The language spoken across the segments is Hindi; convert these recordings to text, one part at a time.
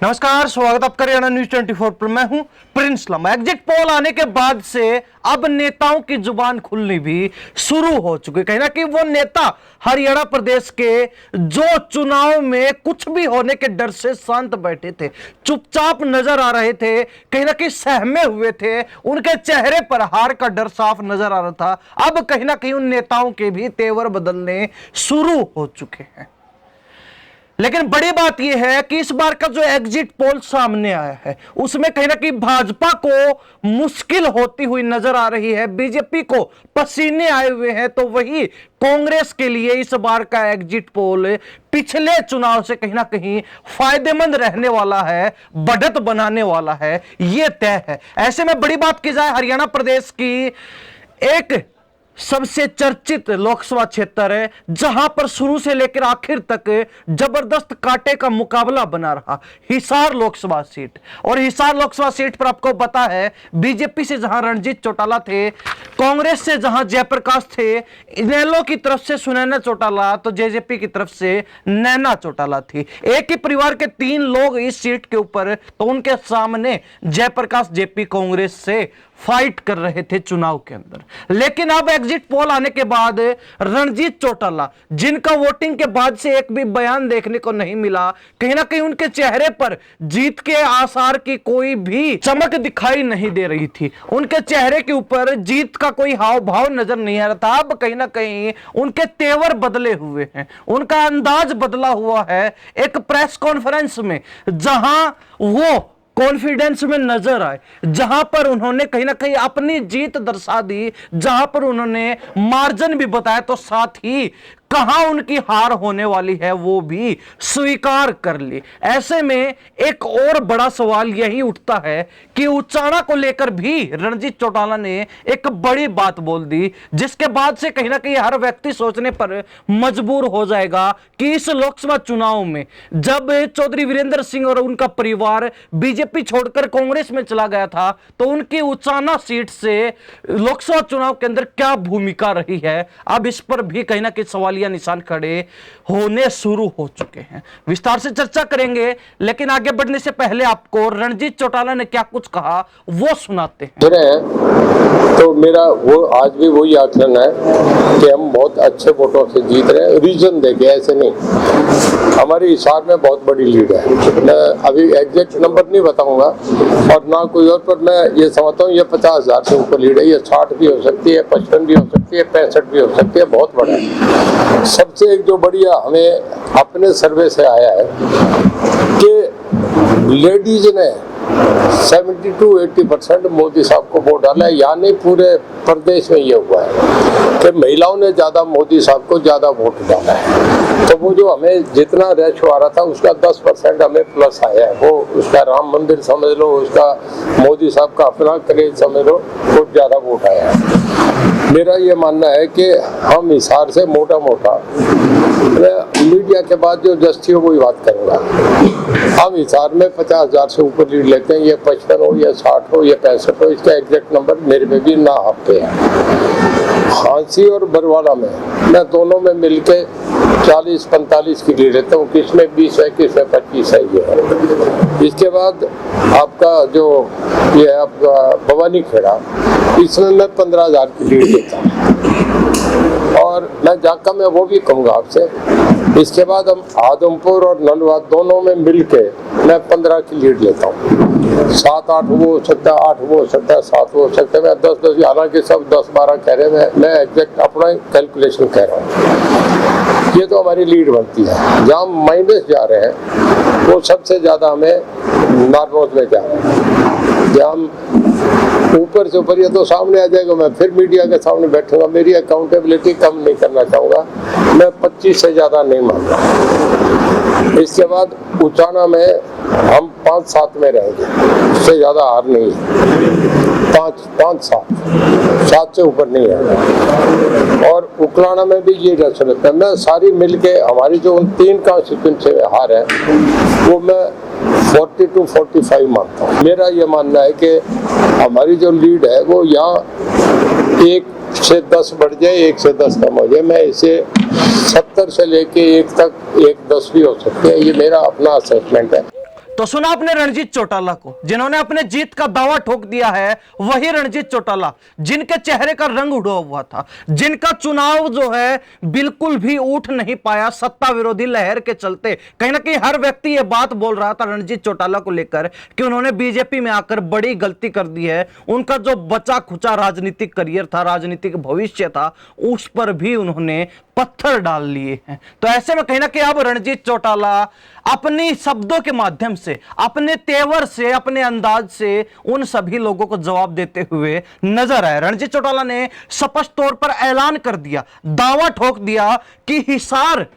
नमस्कार, स्वागत आपका हरियाणा न्यूज 24 पर। मैं हूं प्रिंस लम्बा। एग्जिट पोल आने के बाद से अब नेताओं की जुबान खुलनी भी शुरू हो चुकी है। कहीं ना कहीं वो नेता हरियाणा प्रदेश के जो चुनाव में कुछ भी होने के डर से शांत बैठे थे, चुपचाप नजर आ रहे थे, कहीं ना कहीं सहमे हुए थे, उनके चेहरे पर हार का डर साफ नजर आ रहा था। अब कहीं ना कहीं उन नेताओं के भी तेवर बदलने शुरू हो चुके हैं। लेकिन बड़ी बात यह है कि इस बार का जो एग्जिट पोल सामने आया है उसमें कहीं ना कहीं भाजपा को मुश्किल होती हुई नजर आ रही है, बीजेपी को पसीने आए हुए हैं, तो वही कांग्रेस के लिए इस बार का एग्जिट पोल पिछले चुनाव से कहीं ना कहीं फायदेमंद रहने वाला है, बढ़त बनाने वाला है, यह तय है। ऐसे में बड़ी बात की जाए, हरियाणा प्रदेश की एक सबसे चर्चित लोकसभा क्षेत्र है जहां पर शुरू से लेकर आखिर तक जबरदस्त कांटे का मुकाबला बना रहा, हिसार लोकसभा सीट। और हिसार लोकसभा सीट पर आपको पता है, बीजेपी से जहां रणजीत चौटाला थे, कांग्रेस से जहां जयप्रकाश थे, इनेलो की तरफ से सुनैना चौटाला, तो जेजेपी की तरफ से नैना चौटाला थी। एक ही परिवार के तीन लोग इस सीट के ऊपर, तो उनके सामने जयप्रकाश जेपी कांग्रेस से फाइट कर रहे थे चुनाव के अंदर। लेकिन अब एग्जिट पोल आने के बाद रणजीत चौटाला, जिनका वोटिंग के बाद से एक भी बयान देखने को नहीं मिला, कहीं ना कहीं उनके चेहरे पर जीत के आसार की कोई भी चमक दिखाई नहीं दे रही थी, उनके चेहरे के ऊपर जीत का कोई हाव भाव नजर नहीं आ रहा था। अब कहीं ना कहीं उनके तेवर बदले हुए हैं, उनका अंदाज बदला हुआ है। एक प्रेस कॉन्फ्रेंस में जहां वो कॉन्फिडेंस में नजर आए, जहां पर उन्होंने कहीं ना कहीं अपनी जीत दर्शा दी, जहां पर उन्होंने मार्जिन भी बताया, तो साथ ही कहां उनकी हार होने वाली है वो भी स्वीकार कर ली। ऐसे में एक और बड़ा सवाल यही उठता है कि उचाना को लेकर भी रणजीत चौटाला ने एक बड़ी बात बोल दी, जिसके बाद से कहीं ना कहीं हर व्यक्ति सोचने पर मजबूर हो जाएगा कि इस लोकसभा चुनाव में जब चौधरी वीरेंद्र सिंह और उनका परिवार बीजेपी छोड़कर कांग्रेस में चला गया था, तो उनकी उचाना सीट से लोकसभा चुनाव के अंदर क्या भूमिका रही है, अब इस पर भी कहीं ना कहीं सवाल या निशान खड़े होने शुरू हो चुके हैं। विस्तार से चर्चा करेंगे, लेकिन आगे बढ़ने से पहले आपको रणजीत चौटाला ने क्या कुछ कहा वो सुनाते हैं। तो मेरा वो आज भी वही आकलन है कि हम बहुत अच्छे वोटों से जीत रहे हैं। रीजन देखे, ऐसे नहीं, हमारी हिसार में बहुत बड़ी लीड है। मैं अभी एग्जैक्ट नंबर नहीं बताऊंगा और ना कोई और, पर मैं ये समझता हूँ ये 50,000 से ऊपर लीड है। ये 60 भी हो सकती है, 55 भी हो सकती है, 65 भी हो सकती है, बहुत बड़ा है। सबसे एक जो बढ़िया हमें अपने सर्वे से आया है कि लेडीज ने 70 to 80% मोदी साहब को वोट डाला है, यानी पूरे प्रदेश में ये हुआ है कि महिलाओं ने ज्यादा मोदी साहब को ज्यादा वोट डाला है। तो वो जो हमें जितना रेशो आ रहा था उसका 10% हमें प्लस आया है। वो उसका राम मंदिर समझ लो, उसका मोदी साहब का अपना क्रेज समझ लो, बहुत ज्यादा वोट आया है। मेरा ये मानना है कि हम हिसार से मोटा मोटा, मीडिया के बाद जो जस्ती हो वही बात करूँगा, हम हिसार में 50,000 से ऊपर लीड लेते हैं। ये 55 हो या 60 हो या 65 हो, इसका एग्जैक्ट नंबर मेरे में भी ना हफ्ते है। हांसी और बरवाला में मैं दोनों में मिलके 40-45 की लीड लेता हूँ, किसमें 20 है, किसमें 25 है। ये है। इसके बाद आपका जो ये है आपका भवानी खेड़ा, इसमें मैं 15,000 की लीड लेता हूँ और मैं जाकर मैं वो भी कहूँगा आपसे। इसके बाद हम आदमपुर और नलवा दोनों में मिलके मैं 15 की लीड लेता हूँ। 7-8 वो हो सकता है, 8 वो हो सकता है, 7 वो हो सकता है, मैं 10-10, हालांकि सब 10-12 कह रहे हैं, मैं एग्जैक्ट अपना कैलकुलेशन कह रहा हूँ। ये तो हमारी लीड बनती है। जहाँ माइनस जा रहे हैं वो सबसे ज्यादा हमें नारनौल में जा रहे हैं। जहाँ हम ऊपर से ऊपर, ये तो सामने आ जाएगा, मैं फिर मीडिया के सामने बैठूंगा, मेरी अकाउंटेबिलिटी कम नहीं करना चाहूँगा, मैं 25 से ज़्यादा नहीं मान रहा। इसके बाद उचाना में हम 5-7 में रहेंगे, उससे ज़्यादा हार नहीं है। 5-7 से ऊपर नहीं है। और उकलाना में भी ये रह सकता है। मैं सारी मिलके हमारी जो उन 3 कॉन्स्टिट्यूएंसी में हार है वो मैं 40 to 45 मानता हूँ। मेरा ये मानना है कि हमारी जो लीड है वो यहाँ 1 से 10 बढ़ जाए, 1 से 10 कम हो जाए। मैं इसे 70 से लेके 1 तक 1-10 भी हो सकते हैं, ये मेरा अपना असेसमेंट है। तो सुना आपने रणजीत चौटाला को, जिन्होंने अपने जीत का दावा ठोक दिया है। वही रणजीत चौटाला जिनके चेहरे का रंग उड़ा हुआ था, जिनका चुनाव जो है बिल्कुल भी उठ नहीं पाया सत्ता विरोधी लहर के चलते। कहीं ना कहीं हर व्यक्ति यह बात बोल रहा था रणजीत चौटाला को लेकर कि उन्होंने बीजेपी में आकर बड़ी गलती कर दी है। उनका जो बचा खुचा राजनीतिक करियर था, राजनीतिक भविष्य था, उस पर भी उन्होंने पत्थर डाल लिए हैं। तो ऐसे में कहीं ना कहीं अब रणजीत चौटाला अपनी शब्दों के माध्यम से, अपने तेवर से, अपने अंदाज से उन सभी लोगों को जवाब देते हुए नजर आए। रणजीत चौटाला ने स्पष्ट तौर पर ऐलान कर दिया, दावा ठोक दिया कि हिसार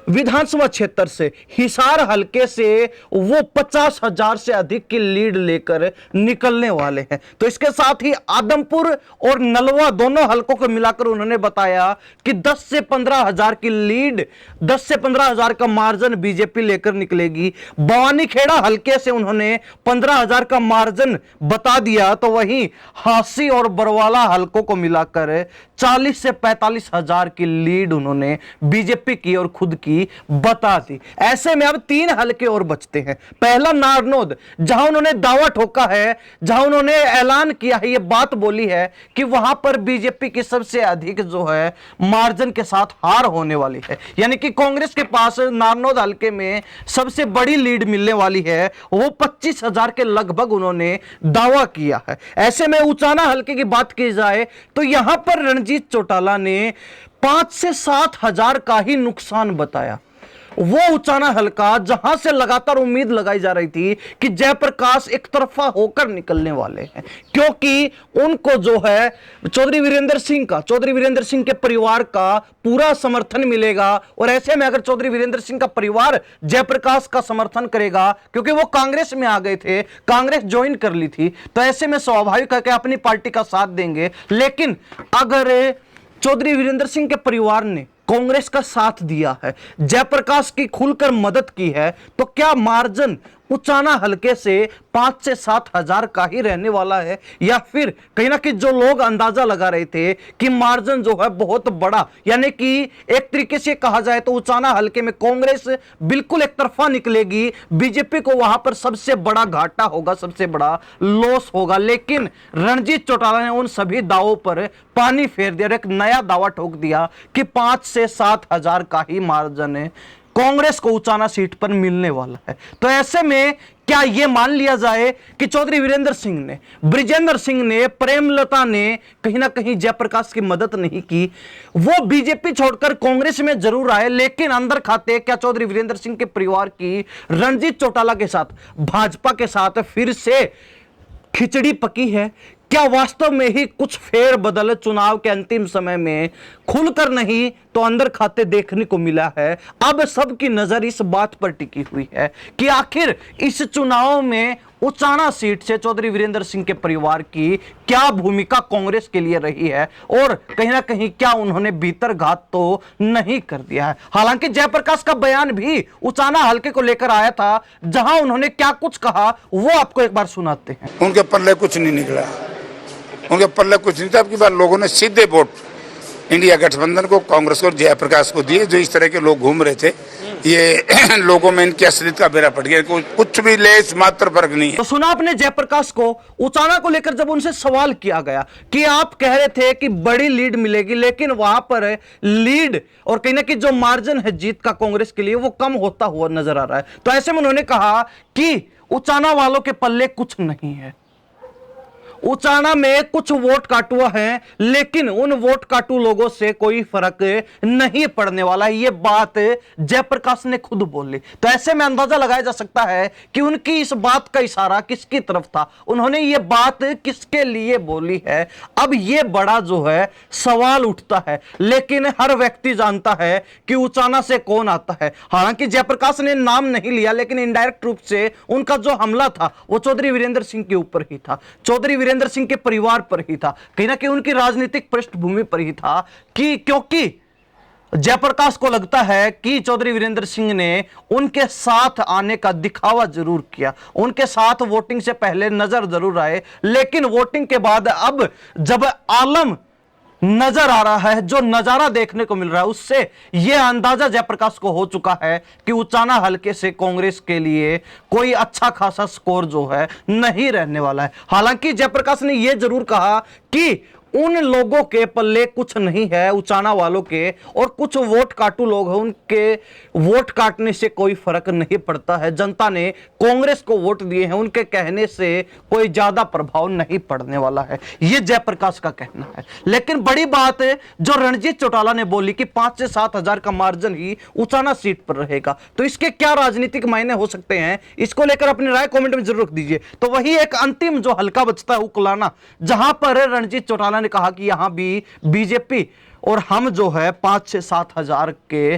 विधानसभा क्षेत्र से, हिसार हलके से वो 50,000 से अधिक की लीड लेकर निकलने वाले हैं। तो इसके साथ ही आदमपुर और नलवा दोनों हलकों को मिलाकर उन्होंने बताया कि 10 से 15,000 की लीड, 10 से 15,000 का मार्जिन बीजेपी लेकर निकलेगी। बवानीखेड़ा हलके से उन्होंने 15,000 का मार्जिन बता दिया। तो वहीं हांसी और बरवाला हलकों को मिलाकर 40 से 45,000 की लीड उन्होंने बीजेपी की और खुद की बता दी। ऐसे में अब 3 हलके और बचते हैं। पहला नारनौद, जहां उन्होंने दावा ठोका है, जहां उन्होंने ऐलान किया है, यह बात बोली है कि वहां पर बीजेपी की सबसे अधिक जो है मार्जिन के साथ हार होने वाली है। यानी कि कांग्रेस के पास नारनौद हलके में सबसे बड़ी लीड मिलने वाली है, वो 25,000 के लगभग उन्होंने दावा किया है। ऐसे में उचाना हलके की बात की जाए तो यहां पर रणजीत चौटाला ने 5 से 7,000 का ही नुकसान बताया। वो उचाना हलका जहां से लगातार उम्मीद लगाई जा रही थी कि जयप्रकाश एक तरफा होकर निकलने वाले हैं, क्योंकि उनको जो है चौधरी वीरेंद्र सिंह के परिवार का पूरा समर्थन मिलेगा। और ऐसे में अगर चौधरी वीरेंद्र सिंह का परिवार जयप्रकाश का समर्थन करेगा, क्योंकि वो कांग्रेस में आ गए थे, कांग्रेस ज्वाइन कर ली थी, तो ऐसे में स्वाभाविक है कि अपनी पार्टी का साथ देंगे। लेकिन अगर चौधरी वीरेंद्र सिंह के परिवार ने कांग्रेस का साथ दिया है, जयप्रकाश की खुलकर मदद की है, तो क्या मार्जिन उचाना हलके से 5 से 7,000 का ही रहने वाला है, या फिर कहीं ना कहीं जो लोग अंदाजा लगा रहे थे कि मार्जिन जो है बहुत बड़ा, यानी कि एक तरीके से कहा जाए तो उचाना हलके में कांग्रेस बिल्कुल एक तरफा निकलेगी, बीजेपी को वहां पर सबसे बड़ा घाटा होगा, सबसे बड़ा लॉस होगा। लेकिन रणजीत चौटाला ने उन सभी दावों पर पानी फेर दिया, एक नया दावा ठोक दिया कि 5 से 7,000 का ही मार्जिन कांग्रेस को उचाना सीट पर मिलने वाला है। तो ऐसे में क्या यह मान लिया जाए कि चौधरी वीरेंद्र सिंह ने, ब्रिजेंद्र सिंह ने, प्रेमलता ने कहीं ना कहीं जयप्रकाश की मदद नहीं की, वो बीजेपी छोड़कर कांग्रेस में जरूर आए, लेकिन अंदर खाते क्या चौधरी वीरेंद्र सिंह के परिवार की रणजीत चौटाला के साथ, भाजपा के साथ फिर से खिचड़ी पकी है? क्या वास्तव में ही कुछ फेर बदल चुनाव के अंतिम समय में खुलकर नहीं तो अंदर खाते देखने को मिला है? अब सबकी नजर इस बात पर टिकी हुई है कि आखिर इस चुनाव में उचाना सीट से चौधरी वीरेंद्र सिंह के परिवार की क्या भूमिका कांग्रेस के लिए रही है, और कहीं ना कहीं क्या उन्होंने भीतर घात तो नहीं कर दिया है। हालांकि जयप्रकाश का बयान भी उचाना हलके को लेकर आया था, जहां उन्होंने क्या कुछ कहा वो आपको एक बार सुनाते हैं। उनके पल्ले कुछ नहीं निकला, उनके पल्ले कुछ नहीं था। अब की बार लोगों ने सीधे वोट इंडिया गठबंधन को, कांग्रेस को और जयप्रकाश को दिए। जो इस तरह के लोग घूम रहे थे, ये लोगों में इनकी असलियत का बेड़ा पड़ गया, कुछ भी लेस मात्र फर्क नहीं है। तो सुना आपने जयप्रकाश को, उचाना को लेकर जब उनसे सवाल किया गया कि आप कह रहे थे कि बड़ी लीड मिलेगी, लेकिन वहां पर लीड और कहीं ना कहीं जो मार्जिन है जीत का कांग्रेस के लिए वो कम होता हुआ नजर आ रहा है। तो ऐसे में उन्होंने कहा कि उचाना वालों के पल्ले कुछ नहीं है, उचाना में कुछ वोट काटुआ हैं, लेकिन उन वोट काटू लोगों से कोई फर्क नहीं पड़ने वाला। ये बात जयप्रकाश ने खुद बोली। तो ऐसे में अंदाजा लगाया जा सकता है कि उनकी इस बात का इशारा किसकी तरफ था, उन्होंने ये बात किसके लिए बोली है। अब ये बड़ा जो है सवाल उठता है, लेकिन हर व्यक्ति जानता है कि उचाना से कौन आता है। हालांकि जयप्रकाश ने नाम नहीं लिया, लेकिन इनडायरेक्ट रूप से उनका जो हमला था वो चौधरी वीरेंद्र सिंह के ऊपर ही था, चौधरी वीरेंद्र सिंह के परिवार पर ही था, कहीं ना कहीं उनकी राजनीतिक पृष्ठभूमि पर ही था, कि क्योंकि जयप्रकाश को लगता है कि चौधरी वीरेंद्र सिंह ने उनके साथ आने का दिखावा जरूर किया, उनके साथ वोटिंग से पहले नजर जरूर आए, लेकिन वोटिंग के बाद अब जब आलम नजर आ रहा है, जो नजारा देखने को मिल रहा है, उससे यह अंदाजा जयप्रकाश को हो चुका है कि उचाना हलके से कांग्रेस के लिए कोई अच्छा खासा स्कोर जो है नहीं रहने वाला है। हालांकि जयप्रकाश ने यह जरूर कहा कि उन लोगों के पल्ले कुछ नहीं है, उचाना वालों के, और कुछ वोट काटू लोग हैं, उनके वोट काटने से कोई फर्क नहीं पड़ता है। जनता ने कांग्रेस को वोट दिए हैं, उनके कहने से कोई ज्यादा प्रभाव नहीं पड़ने वाला है, यह जयप्रकाश का कहना है। लेकिन बड़ी बात है जो रणजीत चौटाला ने बोली कि 5 से 7 हजार का मार्जिन ही उचाना सीट पर रहेगा, तो इसके क्या राजनीतिक मायने हो सकते हैं, इसको लेकर अपनी राय कमेंट में जरूर दीजिए। तो वही एक अंतिम जो हल्का बचता है उकलाना, जहां पर रणजीत चौटाला ने कहा कि यहां भी बीजेपी और हम जो है 5 से 7 हजार के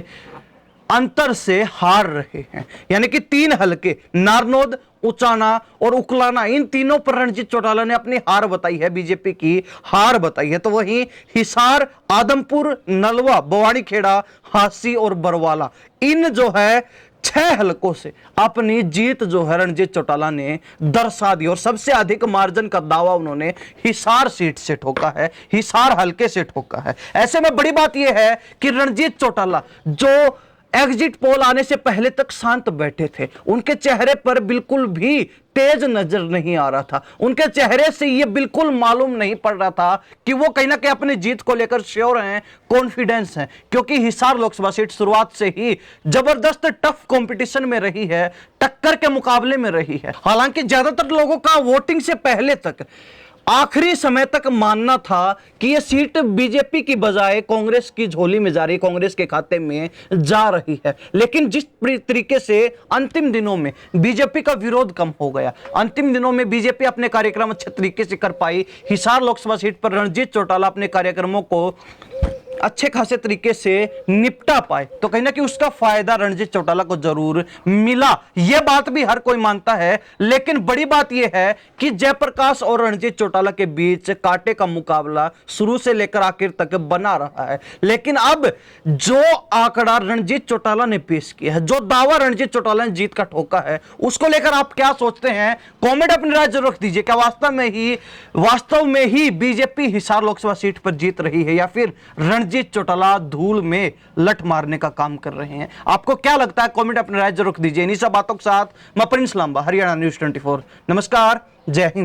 अंतर से हार रहे हैं। यानी कि 3 हलके नारनौद, उचाना और उकलाना, इन तीनों पर रणजीत चौटाला ने अपनी हार बताई है, बीजेपी की हार बताई है। तो वहीं हिसार, आदमपुर, नलवा, बवाड़ीखेड़ा, हांसी और बरवाला, इन जो है 6 हलकों से अपनी जीत जो है रणजीत चौटाला ने दर्शा दी, और सबसे अधिक मार्जिन का दावा उन्होंने हिसार सीट से ठोका है, हिसार हलके से ठोका है। ऐसे में बड़ी बात यह है कि रणजीत चौटाला जो एग्जिट पोल आने से पहले तक शांत बैठे थे, उनके चेहरे पर बिल्कुल भी तेज नजर नहीं आ रहा था, उनके चेहरे से यह बिल्कुल मालूम नहीं पड़ रहा था कि वो कहीं ना कहीं अपनी जीत को लेकर श्योर हैं, कॉन्फिडेंस हैं, क्योंकि हिसार लोकसभा सीट शुरुआत से ही जबरदस्त टफ कंपटीशन में रही है, टक्कर के मुकाबले में रही है। हालांकि ज्यादातर लोगों का वोटिंग से पहले तक, आखिरी समय तक मानना था कि यह सीट बीजेपी की बजाय कांग्रेस की झोली में जा रही, कांग्रेस के खाते में जा रही है। लेकिन जिस तरीके से अंतिम दिनों में बीजेपी का विरोध कम हो गया, अंतिम दिनों में बीजेपी अपने कार्यक्रम अच्छे तरीके से कर पाई, हिसार लोकसभा सीट पर रणजीत चौटाला अपने कार्यक्रमों को अच्छे खासे तरीके से निपटा पाए, तो कहीं ना कहीं उसका फायदा रणजीत चौटाला को जरूर मिला, यह बात भी हर कोई मानता है। लेकिन बड़ी बात यह है कि जयप्रकाश और रणजीत चौटाला के बीच कांटे का मुकाबला शुरू से लेकर आखिर तक बना रहा है। लेकिन अब जो आंकड़ा रणजीत चौटाला ने पेश किया है, जो दावा रणजीत चौटाला ने जीत का ठोका है, उसको लेकर आप क्या सोचते हैं, कॉमेंट अपनी राय जरूर रख दीजिए। क्या वास्तव में ही बीजेपी हिसार लोकसभा सीट पर जीत रही है, या फिर रणजीत चौटाला धूल में लठ मारने का काम कर रहे हैं? आपको क्या लगता है, कमेंट अपनी राय जरूर दीजिए। इन्हीं सब बातों के साथ मैं प्रिंस लांबा, हरियाणा न्यूज़ 24। नमस्कार, जय हिंद।